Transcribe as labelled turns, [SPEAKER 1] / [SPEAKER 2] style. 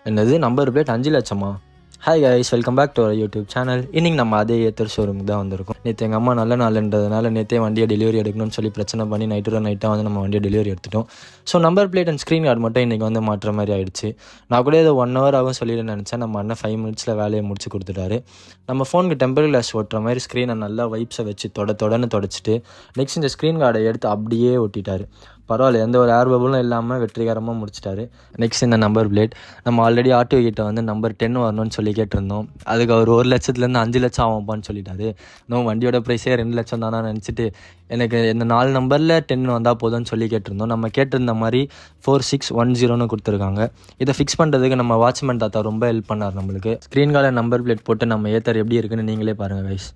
[SPEAKER 1] என்னது number plate 5 லட்சமா? Hi guys, welcome back to our YouTube channel. இன்றைக்கி நம்ம அதே ஏத்தர் ஷோரூமுக்கு தான் வந்திருக்கோம். நேற்று எங்கள் அம்மா நல்ல நாள்ன்றதுனால நேற்றே வண்டியை டெலிவரி எடுக்கணும்னு சொல்லி பிரச்சனை பண்ணி நைட்டாக வந்து நம்ம வண்டியை டெலிவரி எடுத்துட்டோம். So number plate and screen card மட்டும் இன்றைக்கி வந்து மாற்றுற மாதிரி ஆயிடுச்சு. நான் கூட இதை 1 hour ஆகும் சொல்லிட்டு நினச்சேன். நம்ம அண்ணன் 5 minutes வேலையை முடிச்சு கொடுத்துட்டாரு. நம்ம ஃபோனுக்கு டெம்பர் கிளாஸ் ஓட்டுற மாதிரி ஸ்க்ரீனை நல்லா வைப்ஸை வச்சு தொடன்னு தொடச்சிட்டு நெக்ஸ்ட் இந்த ஸ்க்ரீன் கார்டை எடுத்து அப்படியே ஒட்டிட்டார். பரவாயில்ல, எந்த ஒரு ஏர் பபுளும் இல்லாமல் வெற்றிகரமாக முடிச்சிட்டாரு. நெக்ஸ்ட் இந்த நம்பர் பிளேட் நம்ம ஆல்ரெடி ஆர்டிஓ கிட்ட வந்து நம்பர் 10 வரணும்னு சொல்லி கேட்டிருந்தோம். அதுக்கு அவர் 1 லட்சத்துலேருந்து 5 லட்சம் ஆகும்ப்பான்னு சொல்லிட்டாரு. இன்னும் வண்டியோட ப்ரைஸே 2 லட்சம் தானே நினச்சிட்டு எனக்கு இந்த 4 நம்பரில் 10 வந்தால் போதும்னு சொல்லி கேட்டிருந்தோம். நம்ம கேட்டிருந்த மாதிரி 4610 கொடுத்துருக்காங்க. இதை ஃபிக்ஸ் பண்ணுறதுக்கு நம்ம வாட்ச்மேன் தாத்தா ரொம்ப ஹெல்ப் பண்ணார் நம்மளுக்கு. ஸ்க்ரீன் கார்டில் நம்பர் பிளேட் போட்டு நம்ம ஏத்தர் எப்படி இருக்குன்னு நீங்களே பாருங்கள் கைஸ்.